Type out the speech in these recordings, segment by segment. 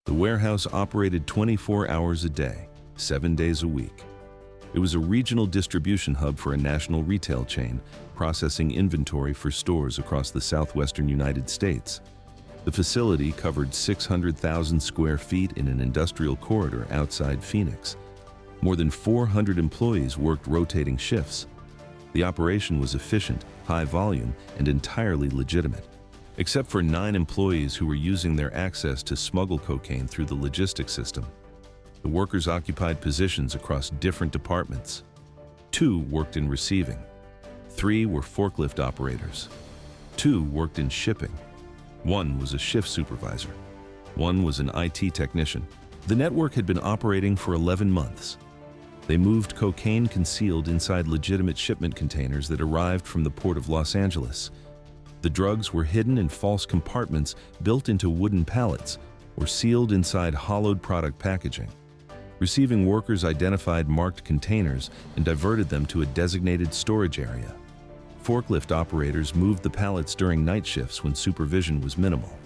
The warehouse operated 24 hours a day, 7 days a week. It was a regional distribution hub for a national retail chain, processing inventory for stores across the southwestern United States. The facility covered 600,000 square feet in an industrial corridor outside Phoenix. More than 400 employees worked rotating shifts. The operation was efficient, high volume, and entirely legitimate, except for 9 employees who were using their access to smuggle cocaine through the logistics system. The workers occupied positions across different departments. 2 worked in receiving. 3 were forklift operators. 2 worked in shipping. 1 was a shift supervisor. 1 was an IT technician. The network had been operating for 11 months. They moved cocaine concealed inside legitimate shipment containers that arrived from the port of Los Angeles. The drugs were hidden in false compartments built into wooden pallets or sealed inside hollowed product packaging. Receiving workers identified marked containers and diverted them to a designated storage area. Forklift operators moved the pallets during night shifts when supervision was minimal.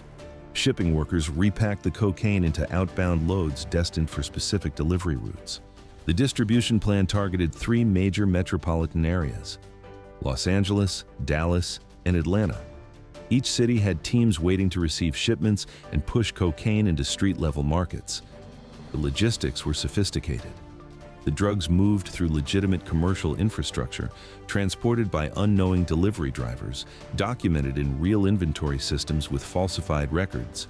Shipping workers repacked the cocaine into outbound loads destined for specific delivery routes. The distribution plan targeted 3 major metropolitan areas: Los Angeles, Dallas, and Atlanta. Each city had teams waiting to receive shipments and push cocaine into street-level markets. The logistics were sophisticated. The drugs moved through legitimate commercial infrastructure, transported by unknowing delivery drivers, documented in real inventory systems with falsified records.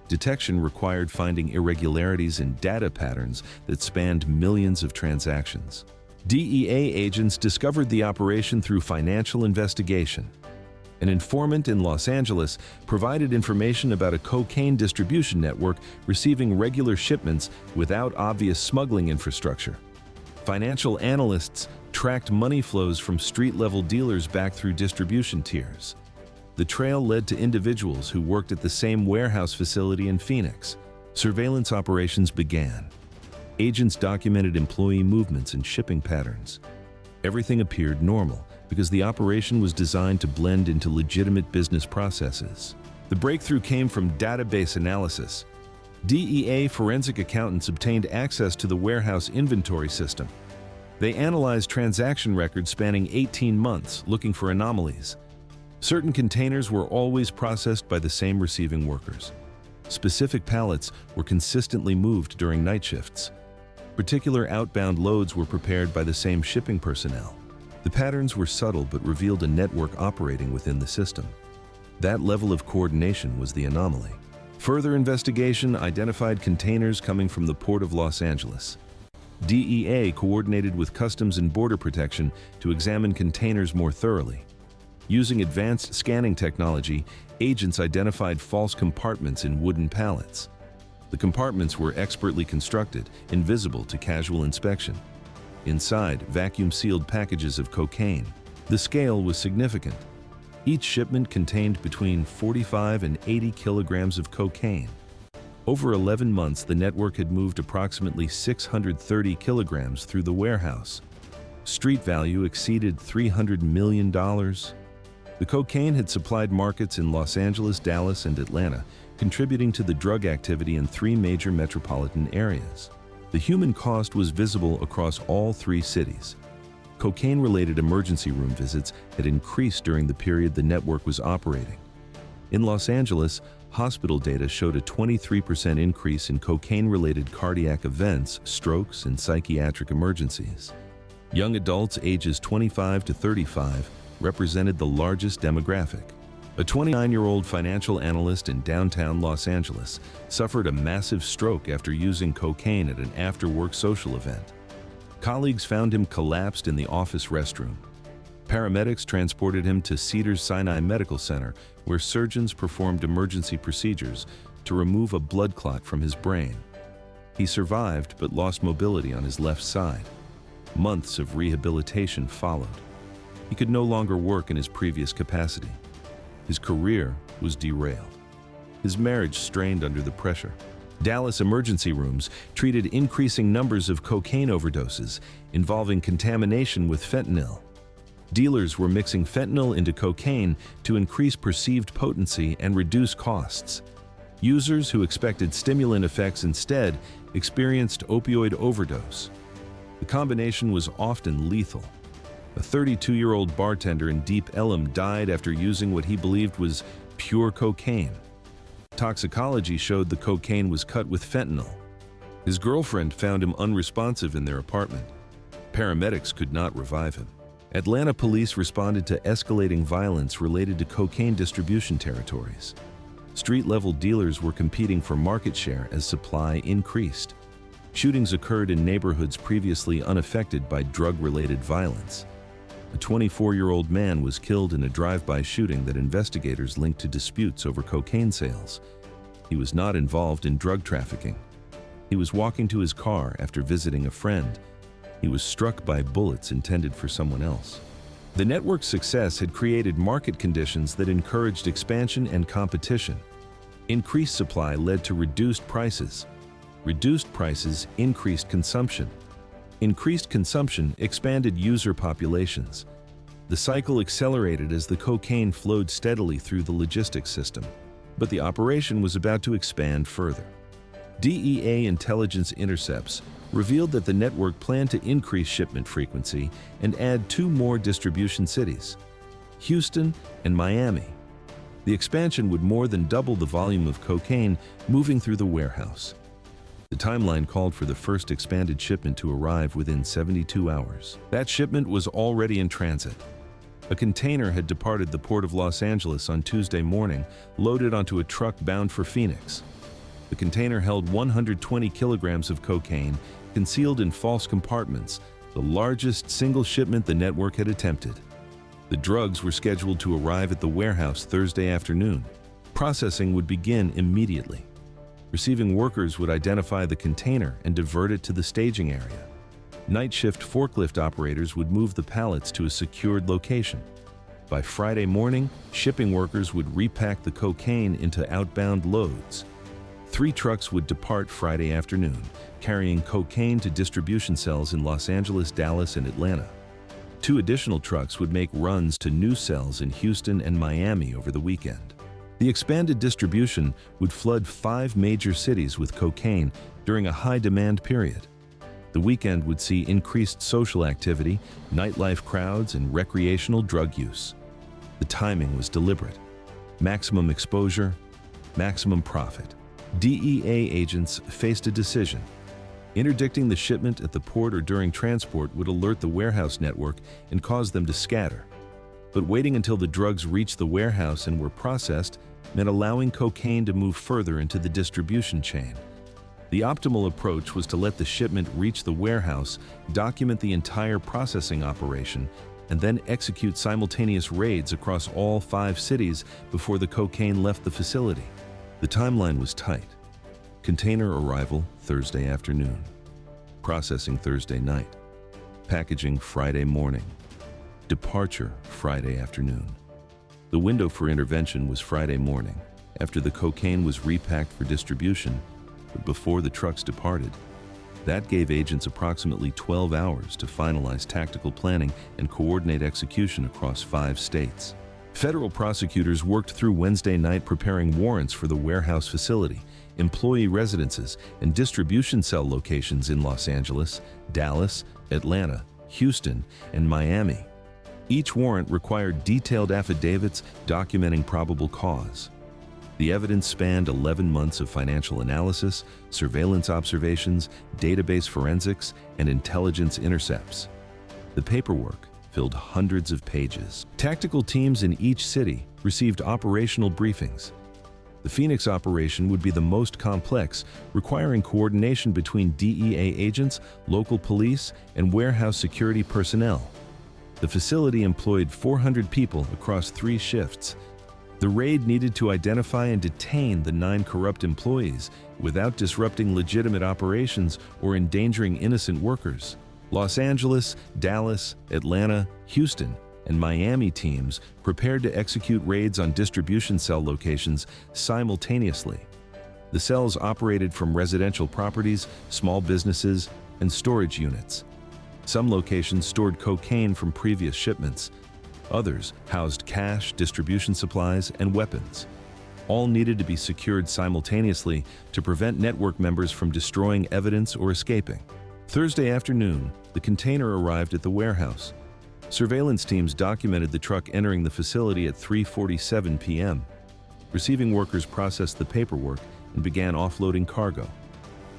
Detection required finding irregularities in data patterns that spanned millions of transactions. DEA agents discovered the operation through financial investigation. An informant in Los Angeles provided information about a cocaine distribution network receiving regular shipments without obvious smuggling infrastructure. Financial analysts tracked money flows from street-level dealers back through distribution tiers. The trail led to individuals who worked at the same warehouse facility in Phoenix. Surveillance operations began. Agents documented employee movements and shipping patterns. Everything appeared normal, because the operation was designed to blend into legitimate business processes. The breakthrough came from database analysis. DEA forensic accountants obtained access to the warehouse inventory system. They analyzed transaction records spanning 18 months, looking for anomalies. Certain containers were always processed by the same receiving workers. Specific pallets were consistently moved during night shifts. Particular outbound loads were prepared by the same shipping personnel. The patterns were subtle but revealed a network operating within the system. That level of coordination was the anomaly. Further investigation identified containers coming from the port of Los Angeles. DEA coordinated with Customs and Border Protection to examine containers more thoroughly. Using advanced scanning technology, agents identified false compartments in wooden pallets. The compartments were expertly constructed, invisible to casual inspection. Inside, vacuum-sealed packages of cocaine. The scale was significant. Each shipment contained between 45 and 80 kilograms of cocaine. Over 11 months, the network had moved approximately 630 kilograms through the warehouse. Street value exceeded $300 million. The cocaine had supplied markets in Los Angeles, Dallas, and Atlanta, contributing to the drug activity in 3 major metropolitan areas. The human cost was visible across all 3 cities. Cocaine-related emergency room visits had increased during the period the network was operating. In Los Angeles, hospital data showed a 23% increase in cocaine-related cardiac events, strokes, and psychiatric emergencies. Young adults ages 25 to 35 represented the largest demographic. A 29-year-old financial analyst in downtown Los Angeles suffered a massive stroke after using cocaine at an after-work social event. Colleagues found him collapsed in the office restroom. Paramedics transported him to Cedars-Sinai Medical Center, where surgeons performed emergency procedures to remove a blood clot from his brain. He survived but lost mobility on his left side. Months of rehabilitation followed. He could no longer work in his previous capacity. His career was derailed. His marriage strained under the pressure. Dallas emergency rooms treated increasing numbers of cocaine overdoses involving contamination with fentanyl. Dealers were mixing fentanyl into cocaine to increase perceived potency and reduce costs. Users who expected stimulant effects instead experienced opioid overdose. The combination was often lethal. A 32-year-old bartender in Deep Ellum died after using what he believed was pure cocaine. Toxicology showed the cocaine was cut with fentanyl. His girlfriend found him unresponsive in their apartment. Paramedics could not revive him. Atlanta police responded to escalating violence related to cocaine distribution territories. Street-level dealers were competing for market share as supply increased. Shootings occurred in neighborhoods previously unaffected by drug-related violence. A 24-year-old man was killed in a drive-by shooting that investigators linked to disputes over cocaine sales. He was not involved in drug trafficking. He was walking to his car after visiting a friend. He was struck by bullets intended for someone else. The network's success had created market conditions that encouraged expansion and competition. Increased supply led to reduced prices. Reduced prices increased consumption. Increased consumption expanded user populations. The cycle accelerated as the cocaine flowed steadily through the logistics system. But the operation was about to expand further. DEA intelligence intercepts revealed that the network planned to increase shipment frequency and add 2 more distribution cities, Houston and Miami. The expansion would more than double the volume of cocaine moving through the warehouse. The timeline called for the first expanded shipment to arrive within 72 hours. That shipment was already in transit. A container had departed the port of Los Angeles on Tuesday morning, loaded onto a truck bound for Phoenix. The container held 120 kilograms of cocaine, concealed in false compartments, the largest single shipment the network had attempted. The drugs were scheduled to arrive at the warehouse Thursday afternoon. Processing would begin immediately. Receiving workers would identify the container and divert it to the staging area. Night shift forklift operators would move the pallets to a secured location. By Friday morning, shipping workers would repack the cocaine into outbound loads. 3 trucks would depart Friday afternoon, carrying cocaine to distribution cells in Los Angeles, Dallas, and Atlanta. 2 additional trucks would make runs to new cells in Houston and Miami over the weekend. The expanded distribution would flood 5 major cities with cocaine during a high-demand period. The weekend would see increased social activity, nightlife crowds, and recreational drug use. The timing was deliberate. Maximum exposure, maximum profit. DEA agents faced a decision. Interdicting the shipment at the port or during transport would alert the warehouse network and cause them to scatter. But waiting until the drugs reached the warehouse and were processed meant allowing cocaine to move further into the distribution chain. The optimal approach was to let the shipment reach the warehouse, document the entire processing operation, and then execute simultaneous raids across all 5 cities before the cocaine left the facility. The timeline was tight. Container arrival Thursday afternoon. Processing Thursday night. Packaging Friday morning. Departure Friday afternoon. The window for intervention was Friday morning, after the cocaine was repacked for distribution, but before the trucks departed. That gave agents approximately 12 hours to finalize tactical planning and coordinate execution across 5 states. Federal prosecutors worked through Wednesday night preparing warrants for the warehouse facility, employee residences, and distribution cell locations in Los Angeles, Dallas, Atlanta, Houston, and Miami. Each warrant required detailed affidavits documenting probable cause. The evidence spanned 11 months of financial analysis, surveillance observations, database forensics, and intelligence intercepts. The paperwork filled hundreds of pages. Tactical teams in each city received operational briefings. The Phoenix operation would be the most complex, requiring coordination between DEA agents, local police, and warehouse security personnel. The facility employed 400 people across 3 shifts. The raid needed to identify and detain the 9 corrupt employees without disrupting legitimate operations or endangering innocent workers. Los Angeles, Dallas, Atlanta, Houston, and Miami teams prepared to execute raids on distribution cell locations simultaneously. The cells operated from residential properties, small businesses, and storage units. Some locations stored cocaine from previous shipments. Others housed cash, distribution supplies, and weapons. All needed to be secured simultaneously to prevent network members from destroying evidence or escaping. Thursday afternoon, the container arrived at the warehouse. Surveillance teams documented the truck entering the facility at 3:47 p.m. Receiving workers processed the paperwork and began offloading cargo.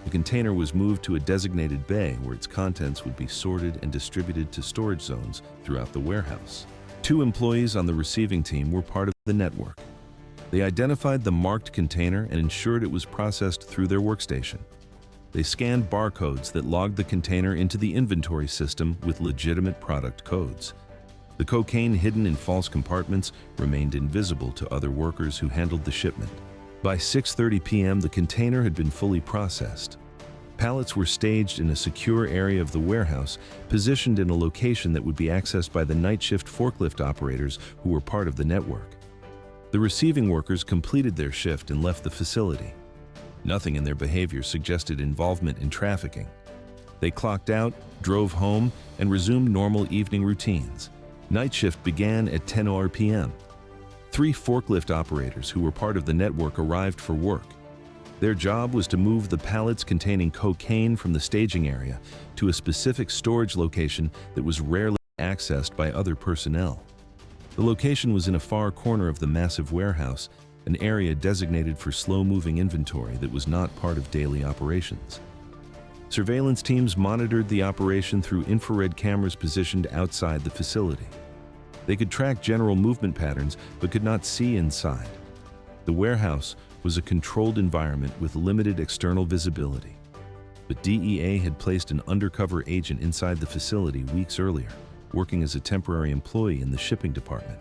The container was moved to a designated bay where its contents would be sorted and distributed to storage zones throughout the warehouse. 2 employees on the receiving team were part of the network. They identified the marked container and ensured it was processed through their workstation. They scanned barcodes that logged the container into the inventory system with legitimate product codes. The cocaine hidden in false compartments remained invisible to other workers who handled the shipment. By 6:30 p.m., the container had been fully processed. Pallets were staged in a secure area of the warehouse, positioned in a location that would be accessed by the night shift forklift operators who were part of the network. The receiving workers completed their shift and left the facility. Nothing in their behavior suggested involvement in trafficking. They clocked out, drove home, and resumed normal evening routines. Night shift began at 10:00 p.m. 3 forklift operators who were part of the network arrived for work. Their job was to move the pallets containing cocaine from the staging area to a specific storage location that was rarely accessed by other personnel. The location was in a far corner of the massive warehouse, an area designated for slow-moving inventory that was not part of daily operations. Surveillance teams monitored the operation through infrared cameras positioned outside the facility. They could track general movement patterns but could not see inside. The warehouse was a controlled environment with limited external visibility. But DEA had placed an undercover agent inside the facility weeks earlier, working as a temporary employee in the shipping department.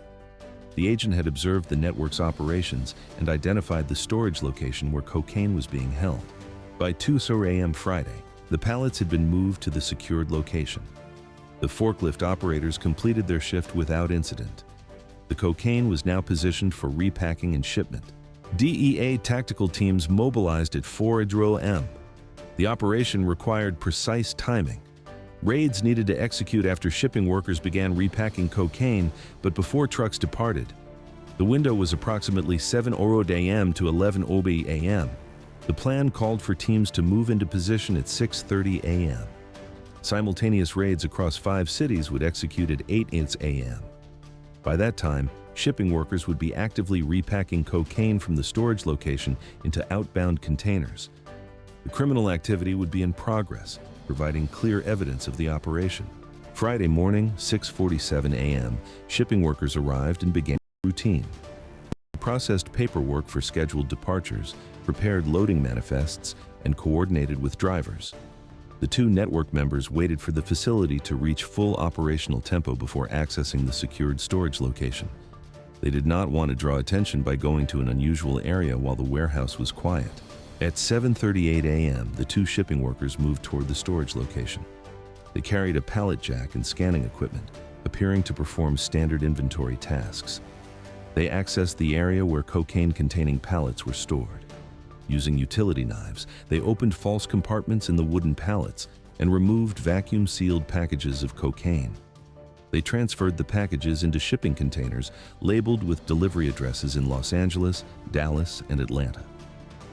The agent had observed the network's operations and identified the storage location where cocaine was being held. By 2:00 a.m. Friday, the pallets had been moved to the secured location. The forklift operators completed their shift without incident. The cocaine was now positioned for repacking and shipment. DEA tactical teams mobilized at 4:00 a.m. The operation required precise timing. Raids needed to execute after shipping workers began repacking cocaine, but before trucks departed. The window was approximately 7:00 a.m. to 11:00 a.m. The plan called for teams to move into position at 6:30 a.m. Simultaneous raids across 5 cities would execute at 8 a.m. By that time, shipping workers would be actively repacking cocaine from the storage location into outbound containers. The criminal activity would be in progress, providing clear evidence of the operation. Friday morning, 6:47 a.m., shipping workers arrived and began routine. They processed paperwork for scheduled departures, prepared loading manifests, and coordinated with drivers. The 2 network members waited for the facility to reach full operational tempo before accessing the secured storage location. They did not want to draw attention by going to an unusual area while the warehouse was quiet. At 7:38 a.m., the 2 shipping workers moved toward the storage location. They carried a pallet jack and scanning equipment, appearing to perform standard inventory tasks. They accessed the area where cocaine-containing pallets were stored. Using utility knives, they opened false compartments in the wooden pallets and removed vacuum-sealed packages of cocaine. They transferred the packages into shipping containers labeled with delivery addresses in Los Angeles, Dallas, and Atlanta.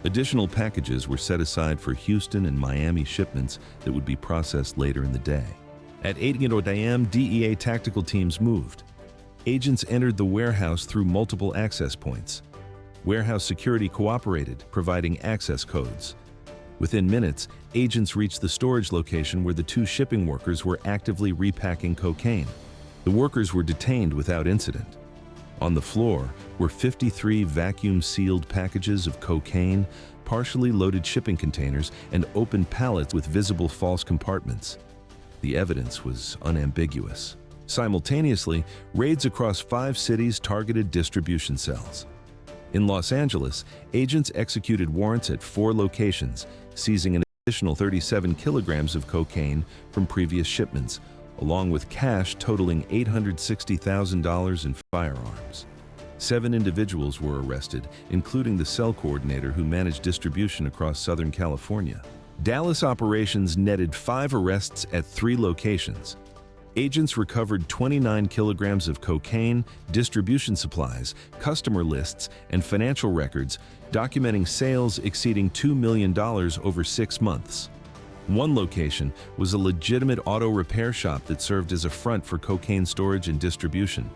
Additional packages were set aside for Houston and Miami shipments that would be processed later in the day. At 8:00 a.m., DEA tactical teams moved. Agents entered the warehouse through multiple access points. Warehouse security cooperated, providing access codes. Within minutes, agents reached the storage location where the 2 shipping workers were actively repacking cocaine. The workers were detained without incident. On the floor were 53 vacuum-sealed packages of cocaine, partially loaded shipping containers, and open pallets with visible false compartments. The evidence was unambiguous. Simultaneously, raids across 5 cities targeted distribution cells. In Los Angeles, agents executed warrants at 4 locations, seizing an additional 37 kilograms of cocaine from previous shipments, along with cash totaling $860,000 in firearms. 7 individuals were arrested, including the cell coordinator who managed distribution across Southern California. Dallas operations netted 5 arrests at 3 locations. Agents recovered 29 kilograms of cocaine, distribution supplies, customer lists, and financial records, documenting sales exceeding $2 million over 6 months. One location was a legitimate auto repair shop that served as a front for cocaine storage and distribution.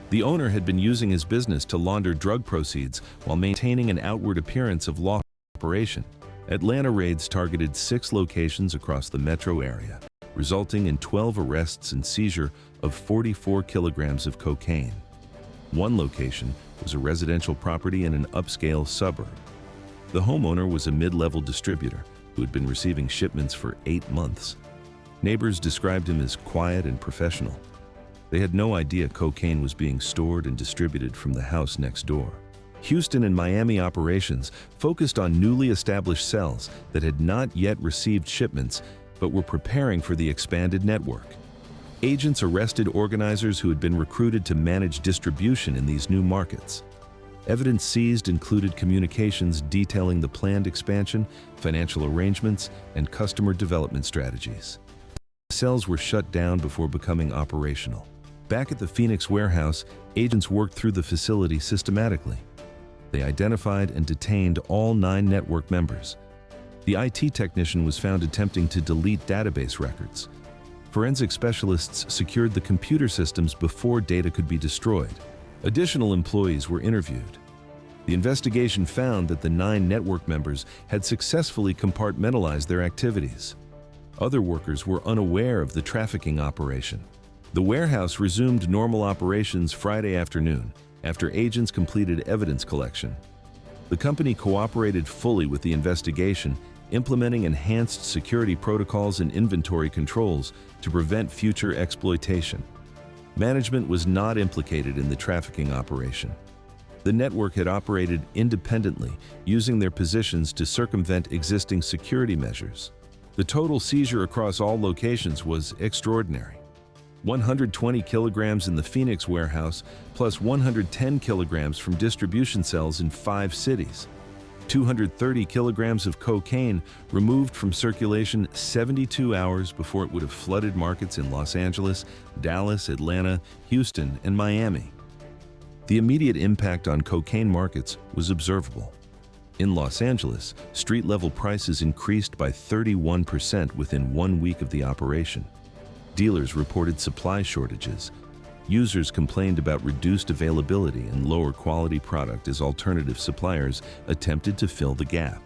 The owner had been using his business to launder drug proceeds while maintaining an outward appearance of lawful operation. Atlanta raids targeted 6 locations across the metro area, resulting in 12 arrests and seizure of 44 kilograms of cocaine. One location was a residential property in an upscale suburb. The homeowner was a mid-level distributor who had been receiving shipments for 8 months. Neighbors described him as quiet and professional. They had no idea cocaine was being stored and distributed from the house next door. Houston and Miami operations focused on newly established cells that had not yet received shipments but were preparing for the expanded network. Agents arrested organizers who had been recruited to manage distribution in these new markets. Evidence seized included communications detailing the planned expansion, financial arrangements, and customer development strategies. Cells were shut down before becoming operational. Back at the Phoenix warehouse, agents worked through the facility systematically. They identified and detained all 9 network members. The IT technician was found attempting to delete database records. Forensic specialists secured the computer systems before data could be destroyed. Additional employees were interviewed. The investigation found that the 9 network members had successfully compartmentalized their activities. Other workers were unaware of the trafficking operation. The warehouse resumed normal operations Friday afternoon after agents completed evidence collection. The company cooperated fully with the investigation, implementing enhanced security protocols and inventory controls to prevent future exploitation. Management was not implicated in the trafficking operation. The network had operated independently, using their positions to circumvent existing security measures. The total seizure across all locations was extraordinary. 120 kilograms in the Phoenix warehouse, plus 110 kilograms from distribution cells in 5 cities. 230 kilograms of cocaine removed from circulation 72 hours before it would have flooded markets in Los Angeles, Dallas, Atlanta, Houston, and Miami. The immediate impact on cocaine markets was observable. In Los Angeles, street-level prices increased by 31% within 1 week of the operation. Dealers reported supply shortages. Users complained about reduced availability and lower quality product as alternative suppliers attempted to fill the gap.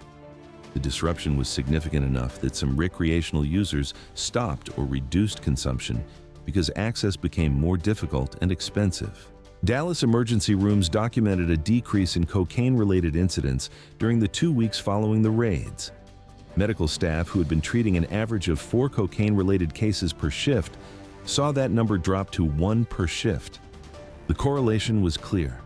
The disruption was significant enough that some recreational users stopped or reduced consumption because access became more difficult and expensive. Dallas emergency rooms documented a decrease in cocaine-related incidents during the 2 weeks following the raids. Medical staff who had been treating an average of 4 cocaine-related cases per shift saw that number drop to 1 per shift. The correlation was clear.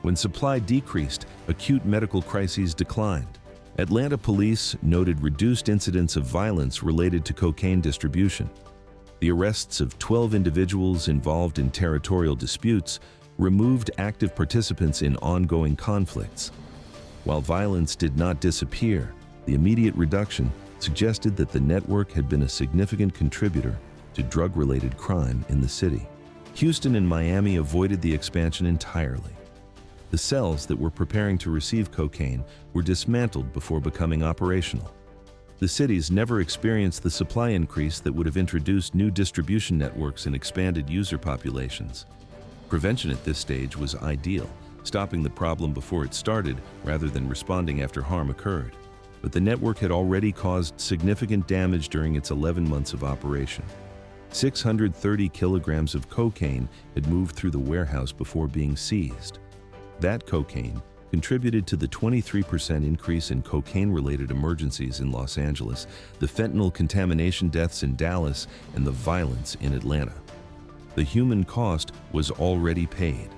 When supply decreased, acute medical crises declined. Atlanta police noted reduced incidents of violence related to cocaine distribution. The arrests of 12 individuals involved in territorial disputes removed active participants in ongoing conflicts. While violence did not disappear, the immediate reduction suggested that the network had been a significant contributor to drug-related crime in the city. Houston and Miami avoided the expansion entirely. The cells that were preparing to receive cocaine were dismantled before becoming operational. The cities never experienced the supply increase that would have introduced new distribution networks and expanded user populations. Prevention at this stage was ideal, stopping the problem before it started rather than responding after harm occurred. But the network had already caused significant damage during its 11 months of operation. 630 kilograms of cocaine had moved through the warehouse before being seized. That cocaine contributed to the 23% increase in cocaine-related emergencies in Los Angeles, the fentanyl contamination deaths in Dallas, and the violence in Atlanta. The human cost was already paid.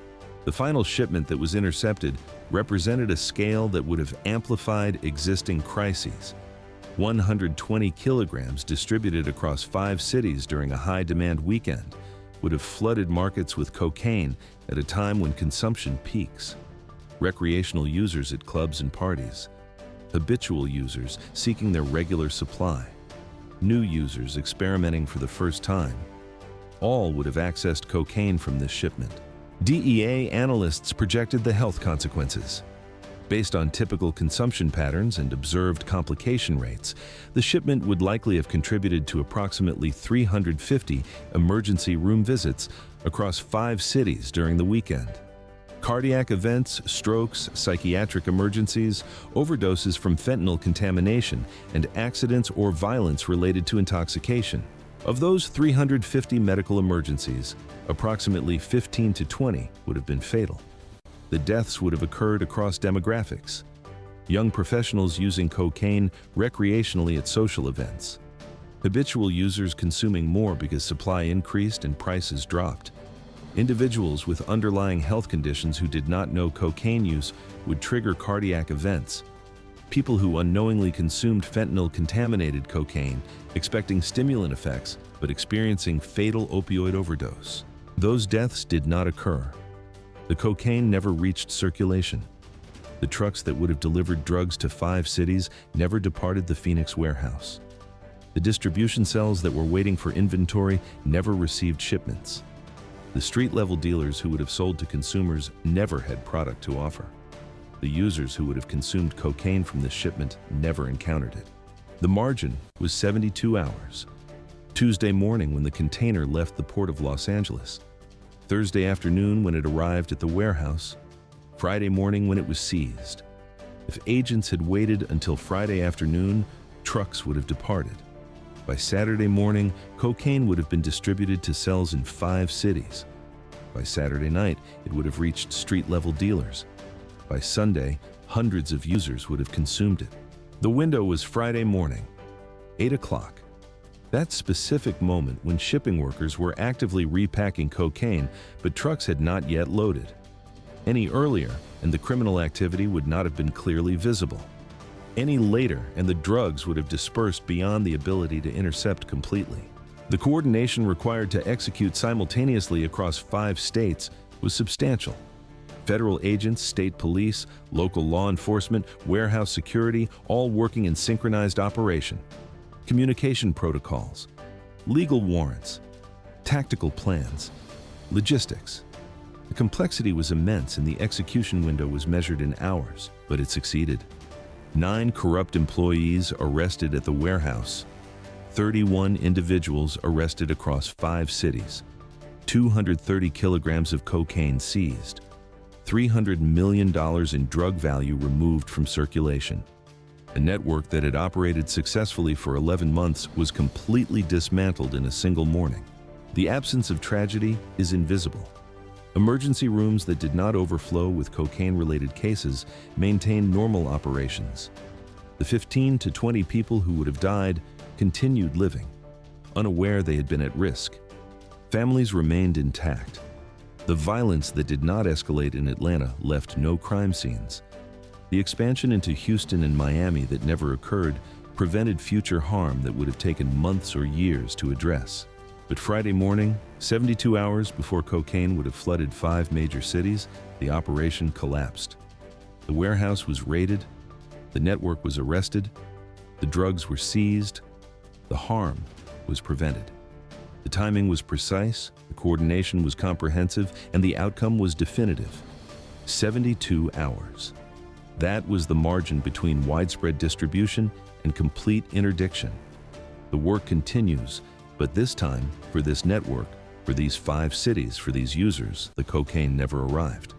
The final shipment that was intercepted represented a scale that would have amplified existing crises. 120 kilograms distributed across 5 cities during a high-demand weekend would have flooded markets with cocaine at a time when consumption peaks. Recreational users at clubs and parties, habitual users seeking their regular supply, new users experimenting for the first time. all would have accessed cocaine from this shipment. DEA analysts projected the health consequences. Based on typical consumption patterns and observed complication rates, the shipment would likely have contributed to approximately 350 emergency room visits across 5 cities during the weekend. Cardiac events, strokes, psychiatric emergencies, overdoses from fentanyl contamination, and accidents or violence related to intoxication. Of those 350 medical emergencies, approximately 15 to 20 would have been fatal. The deaths would have occurred across demographics. Young professionals using cocaine recreationally at social events. Habitual users consuming more because supply increased and prices dropped. Individuals with underlying health conditions who did not know cocaine use would trigger cardiac events. People who unknowingly consumed fentanyl-contaminated cocaine, expecting stimulant effects, but experiencing fatal opioid overdose. Those deaths did not occur. The cocaine never reached circulation. The trucks that would have delivered drugs to 5 cities never departed the Phoenix warehouse. The distribution cells that were waiting for inventory never received shipments. The street-level dealers who would have sold to consumers never had product to offer. The users who would have consumed cocaine from this shipment never encountered it. The margin was 72 hours. Tuesday morning when the container left the port of Los Angeles. Thursday afternoon when it arrived at the warehouse. Friday morning when it was seized. If agents had waited until Friday afternoon, trucks would have departed. By Saturday morning, cocaine would have been distributed to cells in 5 cities. By Saturday night, it would have reached street-level dealers. By Sunday, hundreds of users would have consumed it. The window was Friday morning, 8 o'clock. That specific moment when shipping workers were actively repacking cocaine, but trucks had not yet loaded. Any earlier, and the criminal activity would not have been clearly visible. Any later, and the drugs would have dispersed beyond the ability to intercept completely. The coordination required to execute simultaneously across 5 states was substantial. Federal agents, state police, local law enforcement, warehouse security, all working in synchronized operation. Communication protocols, legal warrants, tactical plans, logistics. The complexity was immense and the execution window was measured in hours, but it succeeded. 9 corrupt employees arrested at the warehouse, 31 individuals arrested across 5 cities, 230 kilograms of cocaine seized, $300 million in drug value removed from circulation. A network that had operated successfully for 11 months was completely dismantled in a single morning. The absence of tragedy is invisible. Emergency rooms that did not overflow with cocaine-related cases maintained normal operations. The 15 to 20 people who would have died continued living, unaware they had been at risk. Families remained intact. The violence that did not escalate in Atlanta left no crime scenes. The expansion into Houston and Miami that never occurred prevented future harm that would have taken months or years to address. But Friday morning, 72 hours before cocaine would have flooded 5 major cities, the operation collapsed. The warehouse was raided, the network was arrested, the drugs were seized, the harm was prevented. The timing was precise, the coordination was comprehensive, and the outcome was definitive. 72 hours. That was the margin between widespread distribution and complete interdiction. The work continues, but this time, for this network, for these 5 cities, for these users, the cocaine never arrived.